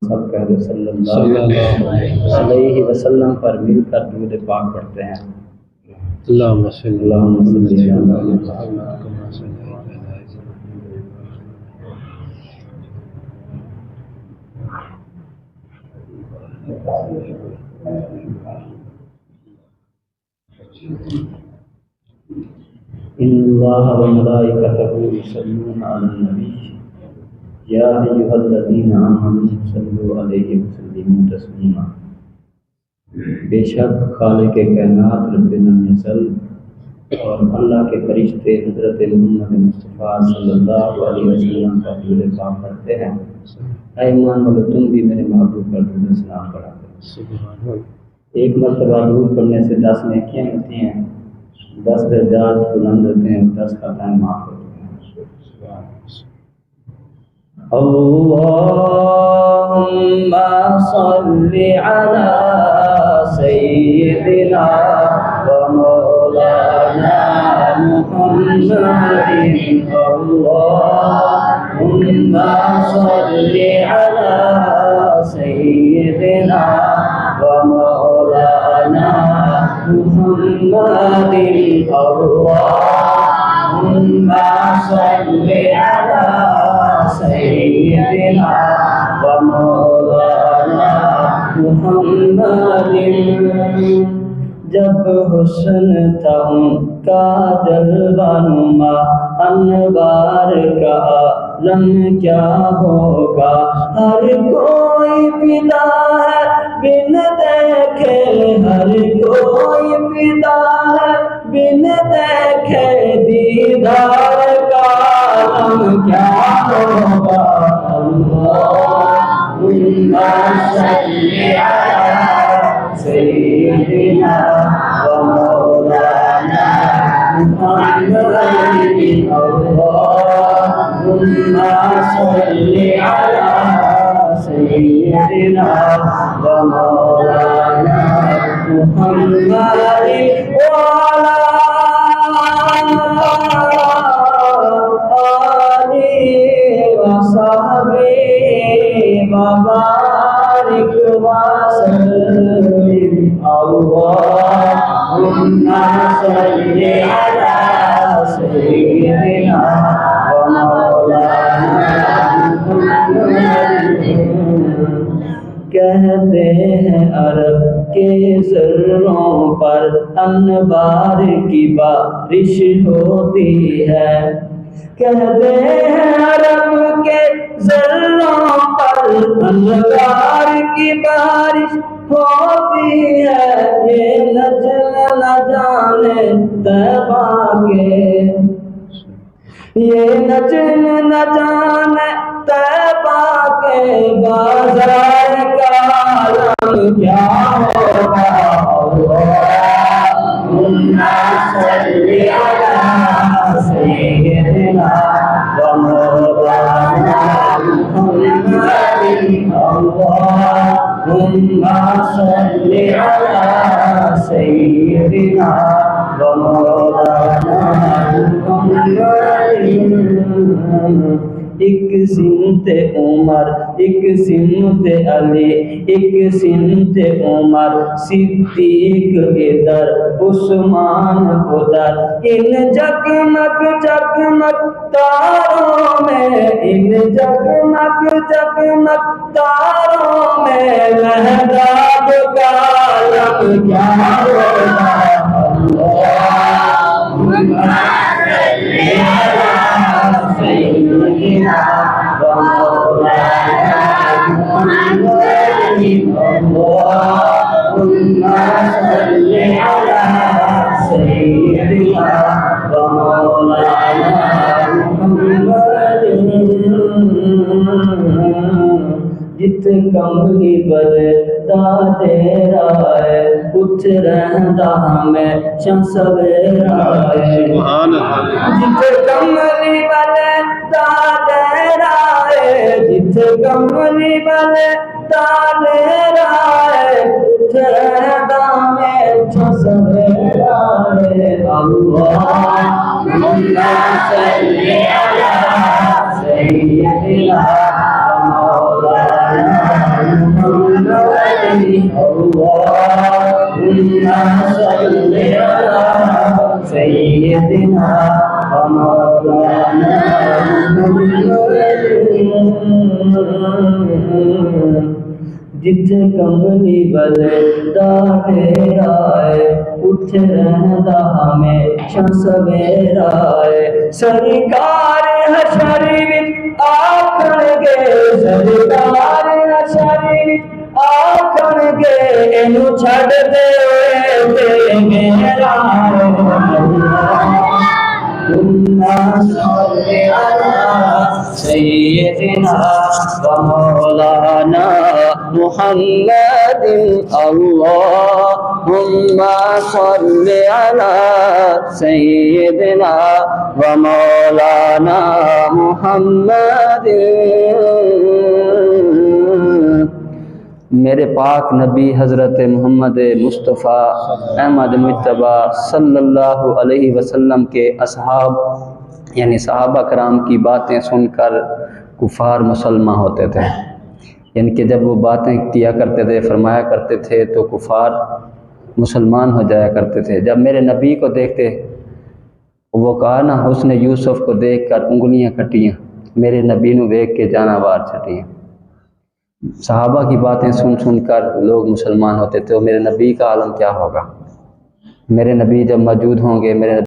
सब कहते सल्लल्लाहु अलैहि वसल्लम पर मिलकर दुरूद पाक पढ़ते हैं। अल्लाहुम्मा सल्ली अल्लाहुम्मा इन्नल्लाहा व मलाइकतहू युसल्लूना अलन नबी या अय्युहल्लज़ीना आमनू सल्लू अलैहि व सल्लिमू तस्लीमा। बेशक खालिक कायनात रब्बुल अज़ल और अल्लाह के फरिश्ते हज़रत मोहम्मद मुस्तफ़ा सल्लल्लाहु अलैहि वसल्लम पर दुरूद पाक पढ़ते हैं। ऐ ईमान वालों, तुम भी मेरे महबूब पर दुरूद सलाम पढ़ा करो। एक मरतबा दुरूद पढ़ने से 10 नेकियां होती हैं, 10 दर्जात बुलंद होते हैं, 10 खताएं माफ होती हैं। अल्लाहुम्मा सल्ली अला सय्यिदिना व मौलाना मुहम्मदिन। अल्लाहुम्मा सल्ली अला सय्यिदिना व मौलाना मुहम्मदिन। अल्लाहुम्मा सल्ली अला सय्यिदिना व मौलाना मुहम्मदिन। जब हुस्न था उनका जलवानुमा, अनवार का आलम क्या होगा। हर कोई फिदा है बिन देखे, हर कोई फिदा है बिन देखे, दीदार का आलम क्या होगा। अल्लाहुम्मा सल्ली अला सय्यिदिना व मौलाना मुहम्मदिन। अल्लाहुम्मा सल्ली अला सय्यिदिना व मौलाना मुहम्मदिन व अला आलिहि व सहबिहि व बारिक व सल्लिम। अल्लाहुम्मा सल्ली अला सय्यिदिना व मौलाना मुहम्मदिन। कहते हैं अरब के ज़र्रों पर अनवार की बारिश होती है। कहते हैं अरब के ज़र्रों पर अनवार की बारिश होती है। ये नजम न जाने तैबा के, ये नजम न जाने तैबा के, बाज़ार का आलम क्या होगा। अल्लाहुम्मा सल्ली अला सय्यिदिना व मौलाना मुहम्मदिन। अल्लाहुम्मा सल्ली अला सय्यिदिना व मौलाना मुहम्मदिन। एक सिमते उमर, एक सिमते अली, एक सिमते उमर, सिद्दीक इधर उस्मान उधर। इन जगमग जगमग तारों में, इन जगमग जगमग तारों में, महताब का आलम क्या होगा। अल्लाहुम्मा सल्ली अला सय्यिदिना व मौलाना मुहम्मदिन। अल्लाहुम्मा सल्ली अला सय्यिदिना व मौलाना मुहम्मदिन। जित कमली बलदा तेरा है, उठ रहंदा हमें सवेरा है। जित कमली बलदा तेरा है, जित कमली बलदा तेरा है, उठ रहंदा हमें सवेरा है। अल्लाहुम्मा सल्ली अला सय्यिदिना व मौलाना सय्यदिना व मौलाना जिथे कंबली बलदा मेरा है उठ रहंदा हमेशा सवेरा है सरकार हशर विच आखणगे सरकार हशर विच आखणगे इनू छड़ दे ते मेरा सय्यदिना व मौलाना मुहम्मद अल्लाहुम्मा सल्लि अला सय्यदिना व मौलाना मुहम्मद। मेरे पाक नबी हज़रत मोहम्मद मुस्तफ़ा अहमद मुज्तबा सल्लल्लाहु अलैहि वसल्लम के असहाब यानी सहाबा कराम की बातें सुनकर कुफार मुसलमान होते थे। यानी कि जब वो बातें किया करते थे, फरमाया करते थे, तो कुफार मुसलमान हो जाया करते थे। जब मेरे नबी को देखते, वो कहा ना, उसने यूसुफ को देख कर उंगलियाँ कटियाँ, मेरे नबी नू देख के जानावार छटियाँ। सहाबा की बातें सुन सुनकर लोग मुसलमान होते थे, तो मेरे नबी का आलम क्या होगा। मेरे नबी जब मौजूद होंगे, मेरे